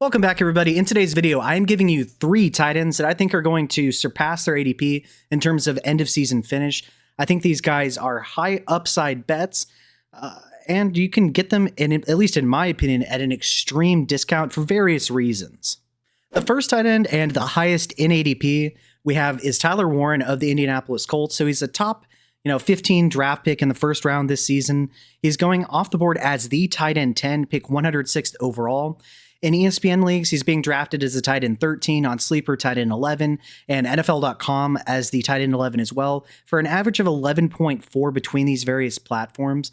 Welcome back, everybody. In today's video, I am giving you 3 tight ends that I think are going to surpass their ADP in terms of end-of-season finish. I think these guys are high upside bets, and you can get them, at least in my opinion, at an extreme discount for various reasons. The first tight end and the highest in ADP we have is Tyler Warren of the Indianapolis Colts. So he's a top 15 draft pick in the first round this season. He's going off the board as the tight end 10, pick 106th overall. In ESPN leagues, he's being drafted as the tight end 13, on Sleeper tight end 11, and NFL.com as the tight end 11 as well, for an average of 11.4 between these various platforms.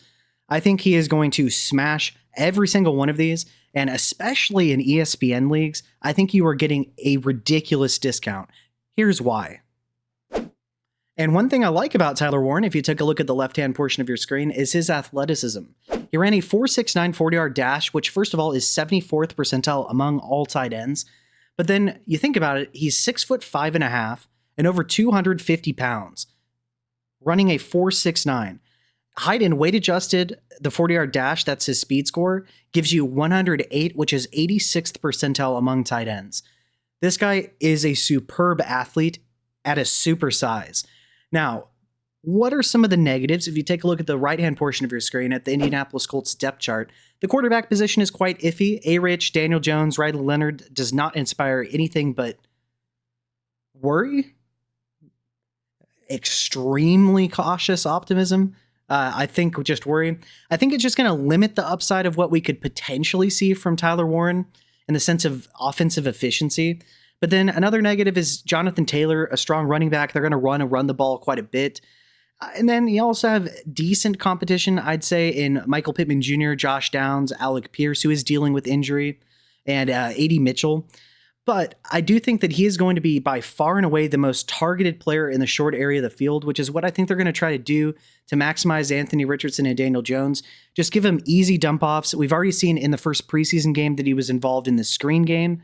I think he is going to smash every single one of these, and especially in ESPN leagues, I think you are getting a ridiculous discount. Here's why. And one thing I like about Tyler Warren, if you take a look at the left-hand portion of your screen, is his athleticism. He ran a 4.69 40-yard dash, which first of all is 74th percentile among all tight ends. But then you think about it, he's 6'5.5" and over 250 pounds, running a 4.69. Height and weight adjusted, the 40-yard dash, that's his speed score, gives you 108, which is 86th percentile among tight ends. This guy is a superb athlete at a super size. Now, what are some of the negatives? If you take a look at the right-hand portion of your screen at the Indianapolis Colts depth chart, the quarterback position is quite iffy. A-Rich, Daniel Jones, Riley Leonard does not inspire anything but worry. Extremely cautious optimism. I think just worry. I think it's just going to limit the upside of what we could potentially see from Tyler Warren in the sense of offensive efficiency. But then another negative is Jonathan Taylor, a strong running back. They're going to run the ball quite a bit. And then you also have decent competition, I'd say, in Michael Pittman Jr., Josh Downs, Alec Pierce, who is dealing with injury, and A.D. Mitchell. But I do think that he is going to be by far and away the most targeted player in the short area of the field, which is what I think they're going to try to do to maximize Anthony Richardson and Daniel Jones. Just give him easy dump-offs. We've already seen in the first preseason game that he was involved in the screen game,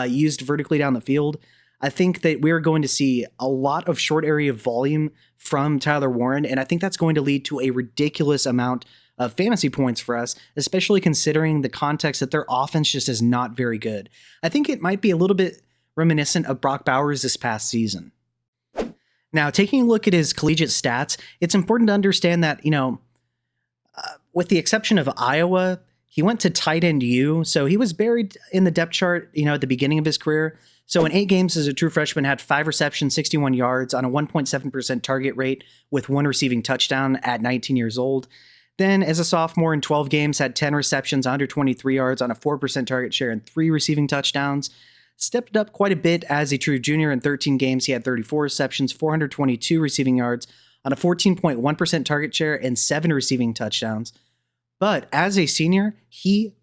used vertically down the field. I think that we're going to see a lot of short area volume from Tyler Warren, and I think that's going to lead to a ridiculous amount of fantasy points for us, especially considering the context that their offense just is not very good. I think it might be a little bit reminiscent of Brock Bowers this past season. Now, taking a look at his collegiate stats, it's important to understand that, with the exception of Iowa, he went to tight end U, so he was buried in the depth chart, at the beginning of his career. So in 8 games as a true freshman, had 5 receptions, 61 yards on a 1.7% target rate with 1 receiving touchdown at 19 years old. Then as a sophomore in 12 games, had 10 receptions, 123 yards on a 4% target share and 3 receiving touchdowns. Stepped up quite a bit as a true junior. In 13 games, he had 34 receptions, 422 receiving yards on a 14.1% target share and 7 receiving touchdowns. But as a senior, he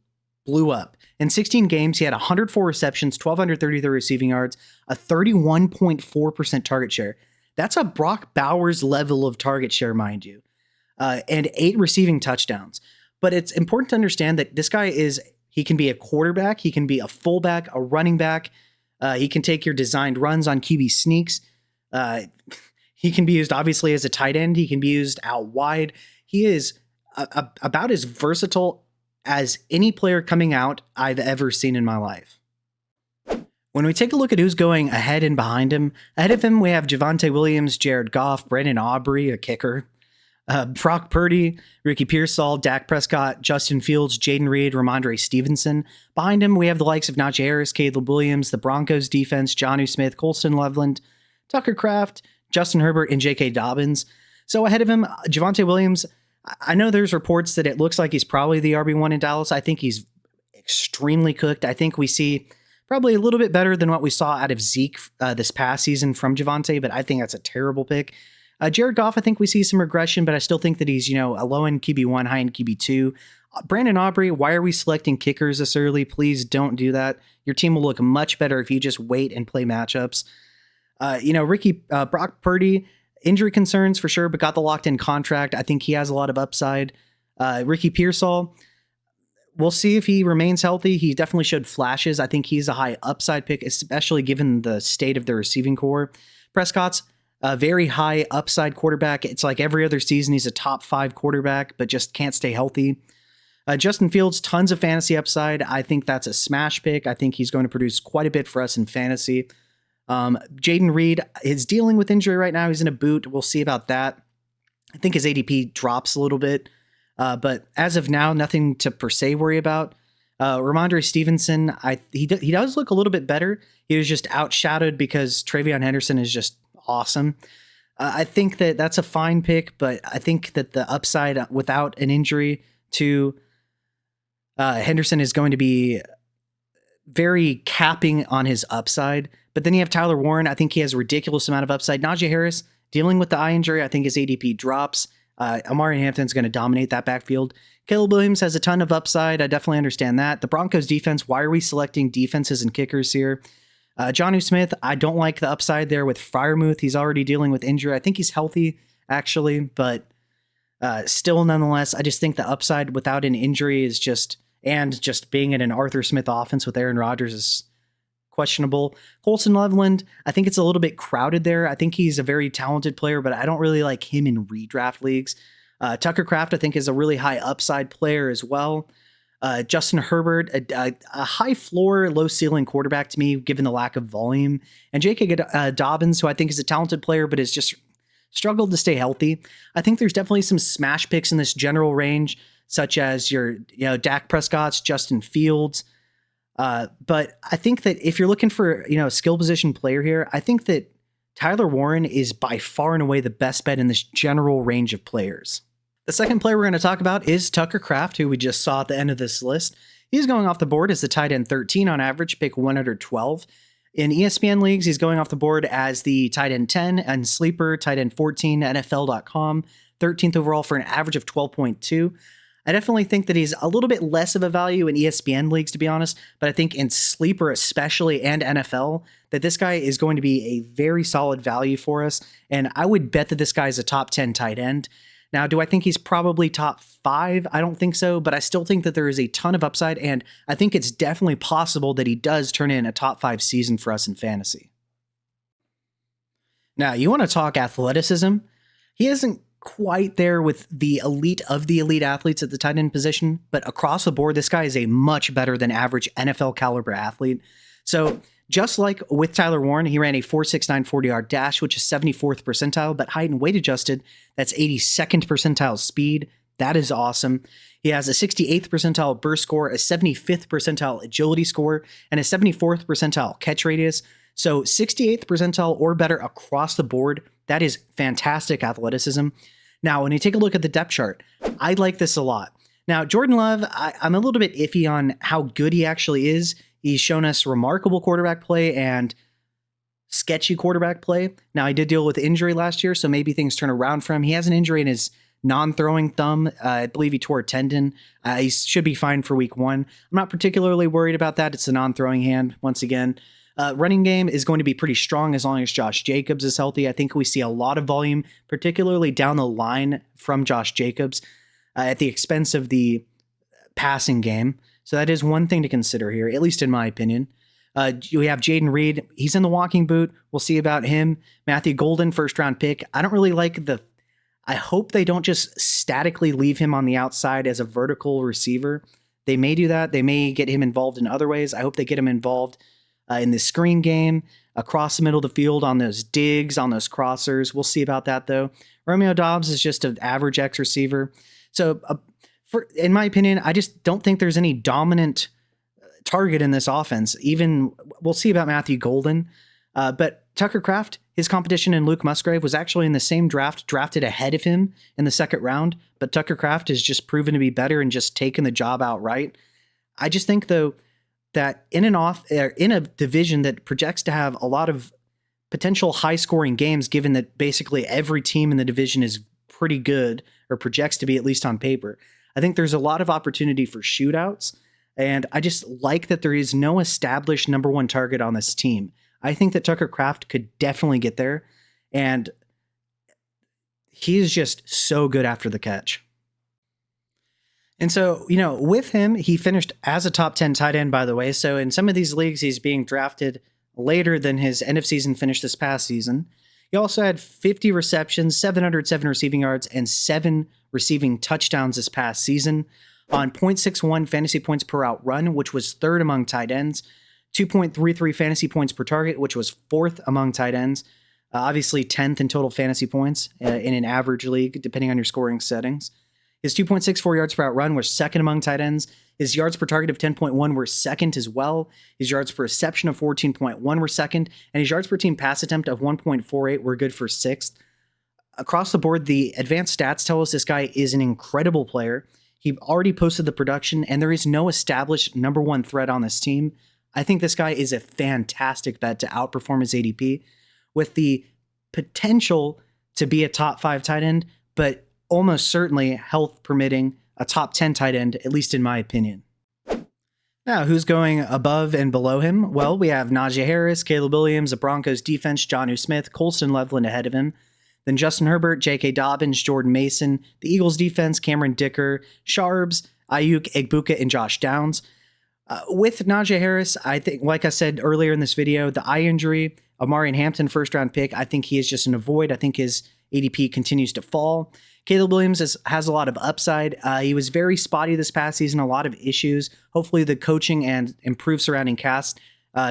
blew up. In 16 games, he had 104 receptions, 1,233 receiving yards, a 31.4% target share. That's a Brock Bowers level of target share, mind you, and 8 receiving touchdowns. But it's important to understand that this guy he can be a quarterback, he can be a fullback, a running back. He can take your designed runs on QB sneaks. He can be used, obviously, as a tight end. He can be used out wide. He is about as versatile as any player coming out I've ever seen in my life. When we take a look at who's going ahead and behind him, ahead of him we have Javonte Williams, Jared Goff, Brandon Aubrey, a kicker, Brock Purdy, Ricky Pearsall, Dak Prescott, Justin Fields, Jaden Reed, Ramondre Stevenson. Behind him we have the likes of Najee Harris, Caleb Williams, the Broncos defense, Jonnu Smith, Colston Loveland, Tucker Kraft, Justin Herbert, and J.K. Dobbins. So ahead of him, Javonte Williams, I know there's reports that it looks like he's probably the RB1 in Dallas. I think he's extremely cooked. I think we see probably a little bit better than what we saw out of Zeke this past season from Javonte, but I think that's a terrible pick. Jared Goff, I think we see some regression, but I still think that he's, a low-end QB1, high-end QB2. Brandon Aubrey, why are we selecting kickers this early? Please don't do that. Your team will look much better if you just wait and play matchups. Brock Purdy, injury concerns for sure, but got the locked-in contract. I think he has a lot of upside. Ricky Pearsall, we'll see if he remains healthy. He definitely showed flashes. I think he's a high upside pick, especially given the state of the receiving core. Prescott's a very high upside quarterback. It's like every other season, he's a top 5 quarterback, but just can't stay healthy. Justin Fields, tons of fantasy upside. I think that's a smash pick. I think he's going to produce quite a bit for us in fantasy. Jaden Reed is dealing with injury right now. He's in a boot. We'll see about that. I think his ADP drops a little bit. But as of now, nothing to per se worry about. Ramondre Stevenson, he does look a little bit better. He was just outshadowed because Travion Henderson is just awesome. I think that that's a fine pick, but I think that the upside without an injury to Henderson is going to be very capping on his upside. But then you have Tyler Warren. I think he has a ridiculous amount of upside. Najee Harris dealing with the eye injury. I think his ADP drops. Amari Hampton's going to dominate that backfield. Caleb Williams has a ton of upside. I definitely understand that. The Broncos defense, why are we selecting defenses and kickers here? Jonnu Smith, I don't like the upside there with Freiermuth. He's already dealing with injury. I think he's healthy, actually, but still, nonetheless, I just think the upside without an injury is just being in an Arthur Smith offense with Aaron Rodgers is questionable. Colson Loveland, I think it's a little bit crowded there. I think he's a very talented player, but I don't really like him in redraft leagues. Tucker Kraft, I think, is a really high upside player as well. Justin Herbert, a high floor, low ceiling quarterback to me, given the lack of volume. And J.K. Dobbins, who I think is a talented player, but is just struggled to stay healthy. I think there's definitely some smash picks in this general range, such as your Dak Prescott's, Justin Fields. But I think that if you're looking for a skill position player here, I think that Tyler Warren is by far and away the best bet in this general range of players. The second player we're going to talk about is Tucker Kraft, who we just saw at the end of this list. He's going off the board as the tight end 13 on average, pick 112. In ESPN leagues, he's going off the board as the tight end 10 and sleeper tight end 14, NFL.com, 13th overall for an average of 12.2. I definitely think that he's a little bit less of a value in ESPN leagues, to be honest, but I think in sleeper especially and NFL, that this guy is going to be a very solid value for us, and I would bet that this guy is a top 10 tight end. Now, do I think he's probably top 5? I don't think so, but I still think that there is a ton of upside, and I think it's definitely possible that he does turn in a top 5 season for us in fantasy. Now, you want to talk athleticism? He isn't quite there with the elite of the elite athletes at the tight end position, but across the board, this guy is a much better than average NFL caliber athlete. So just like with Tyler Warren, he ran a 4.69 40-yard dash, which is 74th percentile, but height and weight adjusted, that's 82nd percentile speed. That is awesome. He has a 68th percentile burst score, a 75th percentile agility score, and a 74th percentile catch radius. So 68th percentile or better across the board. That is fantastic athleticism. Now, when you take a look at the depth chart, I like this a lot. Now, Jordan Love, I'm a little bit iffy on how good he actually is. He's shown us remarkable quarterback play and sketchy quarterback play. Now, he did deal with injury last year, so maybe things turn around for him. He has an injury in his non-throwing thumb. I believe he tore a tendon. He should be fine for week 1. I'm not particularly worried about that. It's a non-throwing hand, once again. Running game is going to be pretty strong as long as Josh Jacobs is healthy. I think we see a lot of volume, particularly down the line from Josh Jacobs at the expense of the passing game. So that is one thing to consider here, at least in my opinion. We have Jaden Reed. He's in the walking boot. We'll see about him. Matthew Golden, first round pick. I don't really like I hope they don't just statically leave him on the outside as a vertical receiver. They may do that. They may get him involved in other ways. I hope they get him involved in the screen game, across the middle of the field, on those digs, on those crossers. We'll see about that, though. Romeo Doubs is just an average X receiver. So, in my opinion, I just don't think there's any dominant target in this offense. Even, we'll see about Matthew Golden. But Tucker Kraft, his competition in Luke Musgrave was actually in the same draft, drafted ahead of him in the second round. But Tucker Kraft has just proven to be better and just taken the job outright. I just think, though, that in a division that projects to have a lot of potential high-scoring games, given that basically every team in the division is pretty good, or projects to be at least on paper, I think there's a lot of opportunity for shootouts, and I just like that there is no established number 1 target on this team. I think that Tucker Kraft could definitely get there, and he is just so good after the catch. And so, with him, he finished as a top 10 tight end, by the way. So in some of these leagues, he's being drafted later than his end of season finish this past season. He also had 50 receptions, 707 receiving yards, and 7 receiving touchdowns this past season. on 0.61 fantasy points per route run, which was third among tight ends, 2.33 fantasy points per target, which was fourth among tight ends, obviously 10th in total fantasy points in an average league, depending on your scoring settings. His 2.64 yards per route run were second among tight ends. His yards per target of 10.1 were second as well. His yards per reception of 14.1 were second, and his yards per team pass attempt of 1.48 were good for sixth. Across the board, the advanced stats tell us this guy is an incredible player. He already posted the production, and there is no established number one threat on this team. I think this guy is a fantastic bet to outperform his ADP with the potential to be a top 5 tight end, but almost certainly, health permitting, a top 10 tight end, at least in my opinion. Now, who's going above and below him? Well, we have Najee Harris, Caleb Williams, the Broncos defense, Jonnu Smith, Colston Loveland ahead of him. Then Justin Herbert, J.K. Dobbins, Jordan Mason, the Eagles defense, Cameron Dicker, Sharbs, Ayuk, Egbuka, and Josh Downs. With Najee Harris, I think, like I said earlier in this video, the eye injury, Amari and Hampton first-round pick, I think he is just an avoid. I think his ADP continues to fall. Caleb Williams has a lot of upside. He was very spotty this past season, a lot of issues. Hopefully the coaching and improved surrounding cast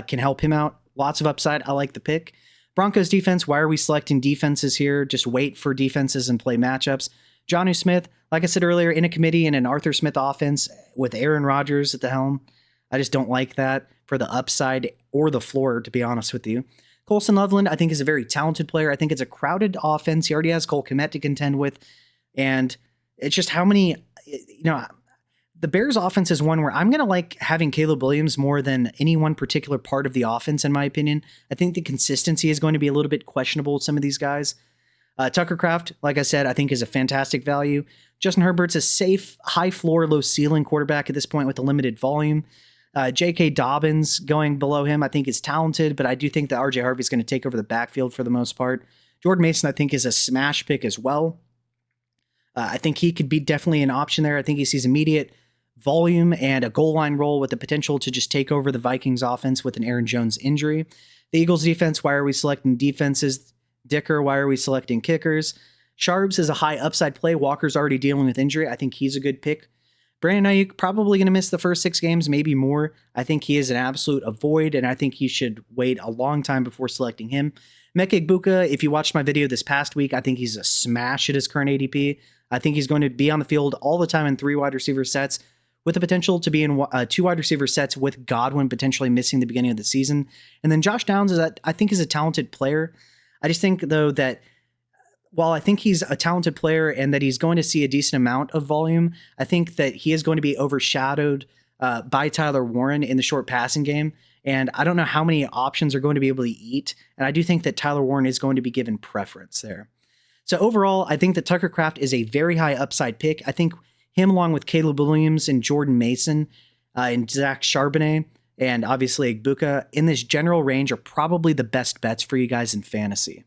can help him out. Lots of upside. I like the pick. Broncos defense, why are we selecting defenses here? Just wait for defenses and play matchups. Jonnu Smith, like I said earlier, in a committee in an Arthur Smith offense with Aaron Rodgers at the helm. I just don't like that for the upside or the floor, to be honest with you. Colston Loveland, I think, is a very talented player. I think it's a crowded offense. He already has Cole Kmet to contend with. And it's just how many, the Bears offense is one where I'm going to like having Caleb Williams more than any one particular part of the offense, in my opinion. I think the consistency is going to be a little bit questionable with some of these guys. Tucker Kraft, like I said, I think is a fantastic value. Justin Herbert's a safe, high floor, low ceiling quarterback at this point with a limited volume. J.K. Dobbins going below him, I think is talented, but I do think that R.J. Harvey's going to take over the backfield for the most part. Jordan Mason, I think, is a smash pick as well. I think he could be definitely an option there. I think he sees immediate volume and a goal line role with the potential to just take over the Vikings offense with an Aaron Jones injury. The Eagles defense, why are we selecting defenses? Dicker, why are we selecting kickers? Sharbs is a high upside play. Walker's already dealing with injury. I think he's a good pick. Brandon Ayuk probably going to miss the first 6 games, maybe more. I think he is an absolute avoid, and I think you should wait a long time before selecting him. Emeka Egbuka, if you watched my video this past week, I think he's a smash at his current ADP. I think he's going to be on the field all the time in 3 wide receiver sets with the potential to be in 2 wide receiver sets with Godwin potentially missing the beginning of the season. And then Josh Downs, I think, is a talented player. I just think, though, that while I think he's a talented player and that he's going to see a decent amount of volume, I think that he is going to be overshadowed by Tyler Warren in the short passing game. And I don't know how many options are going to be able to eat. And I do think that Tyler Warren is going to be given preference there. So overall, I think that Tucker Kraft is a very high upside pick. I think him, along with Caleb Williams and Jordan Mason and Zach Charbonnet and obviously Egbuka in this general range are probably the best bets for you guys in fantasy.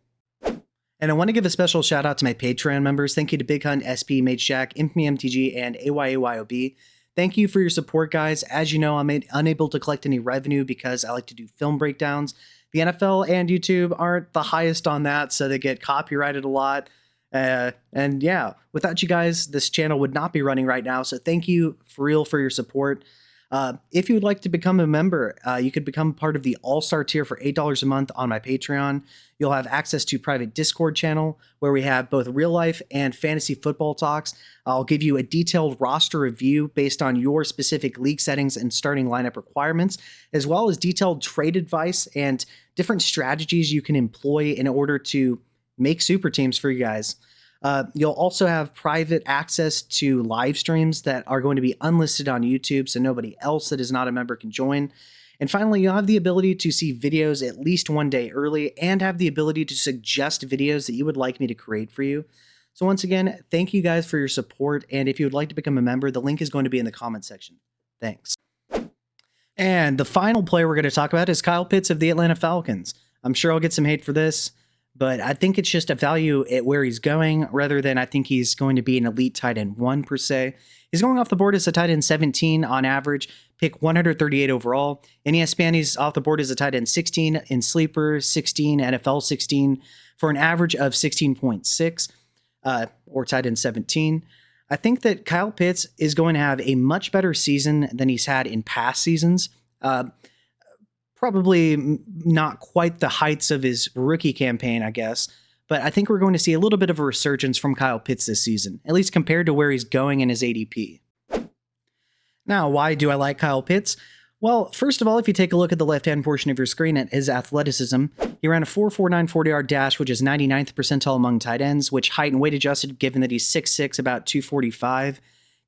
And I want to give a special shout out to my Patreon members. Thank you to Big Hunt, SP, Mage Jack, Infamy MTG, and AYAYOB. Thank you for your support, guys. As you know, I'm unable to collect any revenue because I like to do film breakdowns. The NFL and YouTube aren't the highest on that, so they get copyrighted a lot. And yeah, without you guys, this channel would not be running right now. So thank you for real for your support. If you would like to become a member, you could become part of the All-Star tier for $8 a month on my Patreon. You'll have access to private Discord channel where we have both real life and fantasy football talks. I'll give you a detailed roster review based on your specific league settings and starting lineup requirements, as well as detailed trade advice and different strategies you can employ in order to make super teams for you guys. You'll also have private access to live streams that are going to be unlisted on YouTube, so nobody else that is not a member can join. And finally, you'll have the ability to see videos at least one day early and have the ability to suggest videos that you would like me to create for you. So once again, thank you guys for your support. And if you would like to become a member, the link is going to be in the comment section. Thanks. And the final player we're going to talk about is Kyle Pitts of the Atlanta Falcons. I'm sure I'll get some hate for this, but I think it's just a value at where he's going rather than I think he's going to be an elite tight end 1 per se. He's going off the board as a tight end 17 on average, pick 138 overall. In ESPN, he's off the board as a tight end 16, in Sleeper 16, NFL 16, for an average of 16.6, or tight end 17. I think that Kyle Pitts is going to have a much better season than he's had in past seasons. Probably not quite the heights of his rookie campaign, I guess, but I think we're going to see a little bit of a resurgence from Kyle Pitts this season, at least compared to where he's going in his ADP. Now, why do I like Kyle Pitts? Well, first of all, if you take a look at the left-hand portion of your screen at his athleticism, he ran a 4.49 40-yard dash, which is 99th percentile among tight ends, which height and weight adjusted, given that he's 6'6", about 245,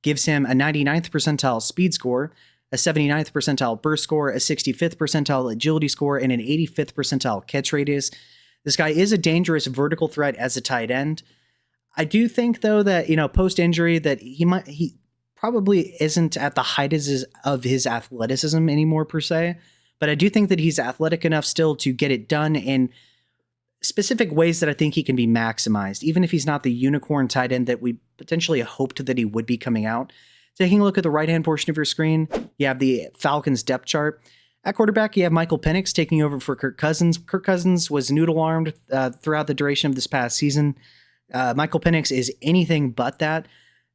gives him a 99th percentile speed score, a 79th percentile burst score, a 65th percentile agility score, and an 85th percentile catch radius. This guy is a dangerous vertical threat as a tight end. I do think, though, that, post-injury that he probably isn't at the height of his athleticism anymore, per se. But I do think that he's athletic enough still to get it done in specific ways that I think he can be maximized, even if he's not the unicorn tight end that we potentially hoped that he would be coming out. Taking a look at the right-hand portion of your screen, you have the Falcons depth chart. At quarterback, you have Michael Penix taking over for Kirk Cousins. Kirk Cousins was noodle-armed throughout the duration of this past season. Michael Penix is anything but that.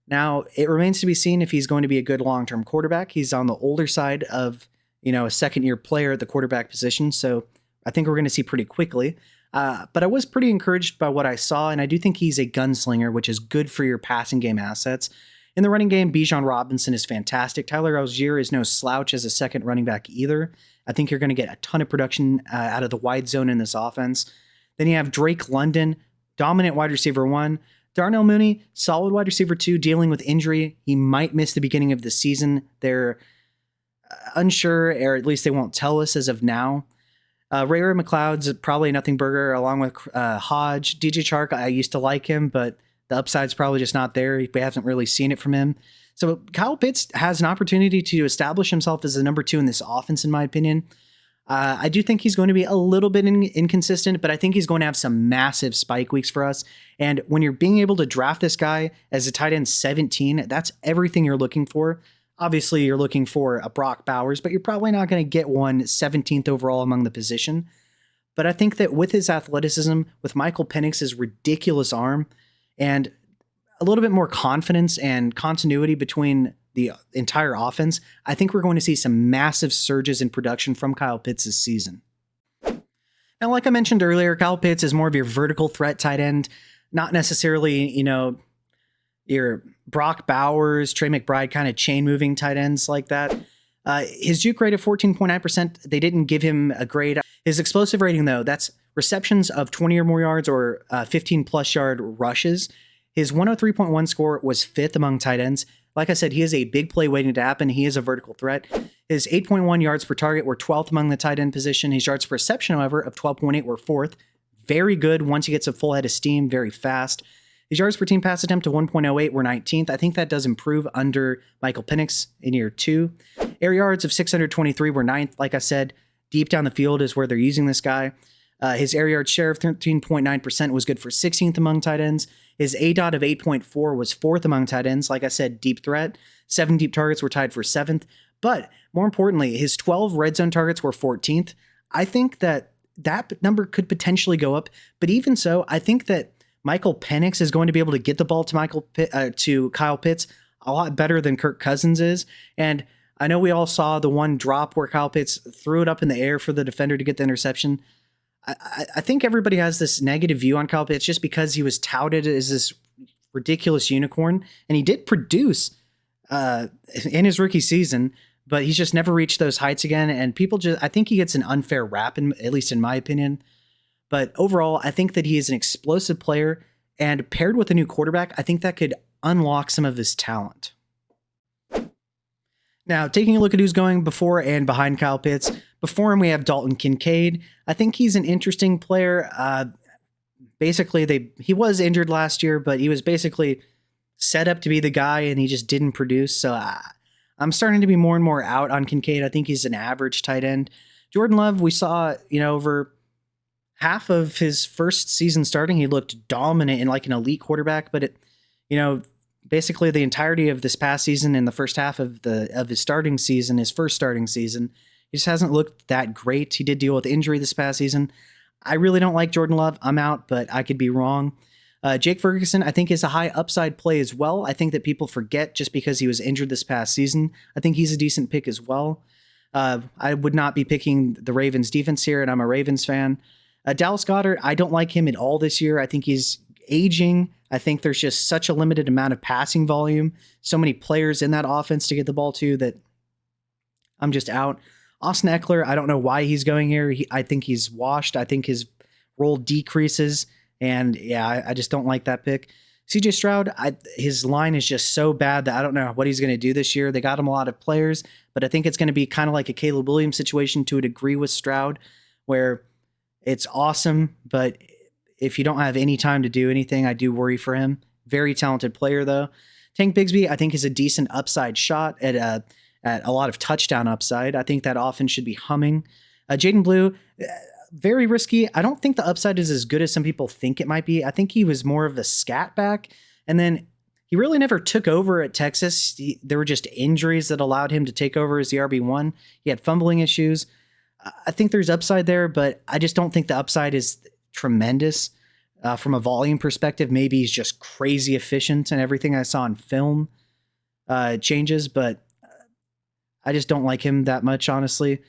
Now, it remains to be seen if he's going to be a good long-term quarterback. He's on the older side of, a second-year player at the quarterback position, so I think we're going to see pretty quickly. But I was pretty encouraged by what I saw, and I do think he's a gunslinger, which is good for your passing game assets. In the running game, Bijan Robinson is fantastic. Tyler Algier is no slouch as a second running back either. I think you're going to get a ton of production out of the wide zone in this offense. Then you have Drake London, dominant wide receiver 1. Darnell Mooney, solid wide receiver 2, dealing with injury. He might miss the beginning of the season. They're unsure, or at least they won't tell us as of now. Ray McLeod's probably a nothing burger, along with Hodge. DJ Chark, I used to like him, but the upside's probably just not there. We haven't really seen it from him. So Kyle Pitts has an opportunity to establish himself as the number 2 in this offense, in my opinion. I do think he's going to be a little bit inconsistent, but I think he's going to have some massive spike weeks for us. And when you're being able to draft this guy as a tight end 17, that's everything you're looking for. Obviously, you're looking for a Brock Bowers, but you're probably not going to get one 17th overall among the position. But I think that with his athleticism, with Michael Penix's ridiculous arm, and a little bit more confidence and continuity between the entire offense, I think we're going to see some massive surges in production from Kyle Pitts this season. Now, like I mentioned earlier, Kyle Pitts is more of your vertical threat tight end, not necessarily, your Brock Bowers, Trey McBride kind of chain moving tight ends like that. His juke rate of 14.9%, they didn't give him a grade. His explosive rating, though, that's receptions of 20 or more yards or 15 plus yard rushes. His 103.1 score was 5th among tight ends. Like I said, he is a big play waiting to happen. He is a vertical threat. His 8.1 yards per target were 12th among the tight end position. His yards per reception, however, of 12.8 were 4th. Very good once he gets a full head of steam, very fast. His yards per team pass attempt to 1.08 were 19th. I think that does improve under Michael Penix in year 2. Air yards of 623 were 9th. Like I said, deep down the field is where they're using this guy. His air yard share of 13.9% was good for 16th among tight ends. His ADOT of 8.4 was 4th among tight ends. Like I said, deep threat. 7 deep targets were tied for 7th. But more importantly, his 12 red zone targets were 14th. I think that number could potentially go up. But even so, I think that Michael Penix is going to be able to get the ball to Kyle Pitts a lot better than Kirk Cousins is. And I know we all saw the one drop where Kyle Pitts threw it up in the air for the defender to get the interception. I think everybody has this negative view on Kyle Pitts just because he was touted as this ridiculous unicorn, and he did produce in his rookie season, but he's just never reached those heights again. And I think he gets an unfair rap, at least in my opinion. But overall, I think that he is an explosive player, and paired with a new quarterback, I think that could unlock some of his talent. Now, taking a look at who's going before and behind Kyle Pitts, before him we have Dalton Kincaid. I think he's an interesting player. He was injured last year, but he was basically set up to be the guy, and he just didn't produce. So I'm starting to be more and more out on Kincaid. I think he's an average tight end. Jordan Love, we saw, over half of his first season starting, he looked dominant and like an elite quarterback, but basically the entirety of this past season and the first half of his first starting season, he just hasn't looked that great. He did deal with injury this past season. I really don't like Jordan Love. I'm out, but I could be wrong. Jake Ferguson, I think, is a high upside play as well. I think that people forget just because he was injured this past season. I think he's a decent pick as well. I would not be picking the Ravens defense here, and I'm a Ravens fan. Dallas Goedert, I don't like him at all this year. I think he's aging. I think there's just such a limited amount of passing volume, so many players in that offense to get the ball to that I'm just out. Austin Eckler, I don't know why he's going here. I think he's washed. I think his role decreases. And yeah, I just don't like that pick. CJ Stroud, his line is just so bad that I don't know what he's going to do this year. They got him a lot of players, but I think it's going to be kind of like a Caleb Williams situation to a degree with Stroud, where it's awesome, but if you don't have any time to do anything, I do worry for him. Very talented player, though. Tank Bigsby, I think, is a decent upside shot at a lot of touchdown upside. I think that offense should be humming. Jaden Blue, very risky. I don't think the upside is as good as some people think it might be. I think he was more of a scat back, and then he really never took over at Texas. There were just injuries that allowed him to take over as the RB1. He had fumbling issues. I think there's upside there, but I just don't think the upside is tremendous. From a volume perspective, maybe he's just crazy efficient and everything I saw in film changes, but I just don't like him that much, honestly.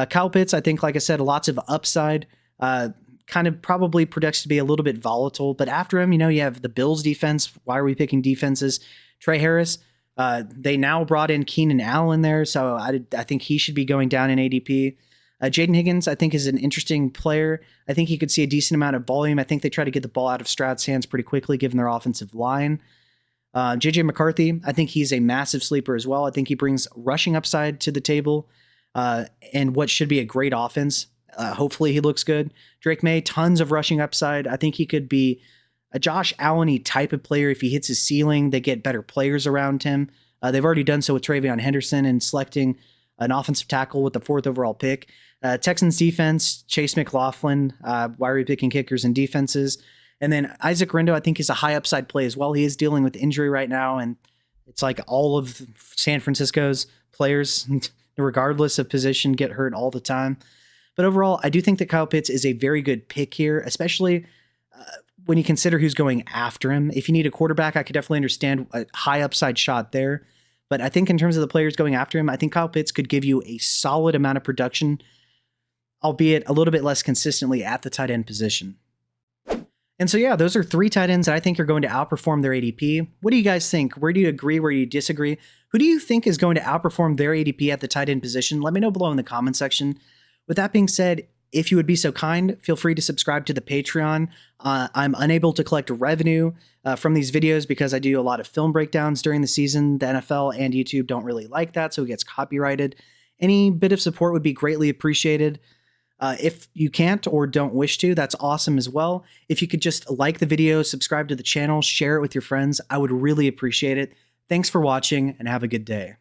Kyle Pitts, I think, like I said, lots of upside, kind of probably projects to be a little bit volatile. But after him, you have the Bills defense. Why are we picking defenses? Trey Harris, they now brought in Keenan Allen there, so I think he should be going down in ADP. Jaden Higgins, I think, is an interesting player. I think he could see a decent amount of volume. I think they try to get the ball out of Stroud's hands pretty quickly, given their offensive line. JJ McCarthy, I think he's a massive sleeper as well. I think he brings rushing upside to the table and what should be a great offense. Hopefully he looks good. Drake May, tons of rushing upside. I think he could be a Josh Allen-y type of player. If he hits his ceiling, they get better players around him. They've already done so with TreVeyon Henderson and selecting an offensive tackle with the 4th overall pick. Texans defense, Chase McLaughlin, why are we picking kickers and defenses? And then Isaac Rindo, I think, is a high upside play as well. He is dealing with injury right now, and it's like all of San Francisco's players, regardless of position, get hurt all the time. But overall, I do think that Kyle Pitts is a very good pick here, especially when you consider who's going after him. If you need a quarterback, I could definitely understand a high upside shot there. But I think in terms of the players going after him, I think Kyle Pitts could give you a solid amount of production, albeit a little bit less consistently at the tight end position. And so, yeah, those are 3 tight ends that I think are going to outperform their ADP. What do you guys think? Where do you agree? Where do you disagree? Who do you think is going to outperform their ADP at the tight end position? Let me know below in the comment section. With that being said, if you would be so kind, feel free to subscribe to the Patreon. I'm unable to collect revenue from these videos because I do a lot of film breakdowns during the season. The NFL and YouTube don't really like that, so it gets copyrighted. Any bit of support would be greatly appreciated. If you can't or don't wish to, that's awesome as well. If you could just like the video, subscribe to the channel, share it with your friends, I would really appreciate it. Thanks for watching and have a good day.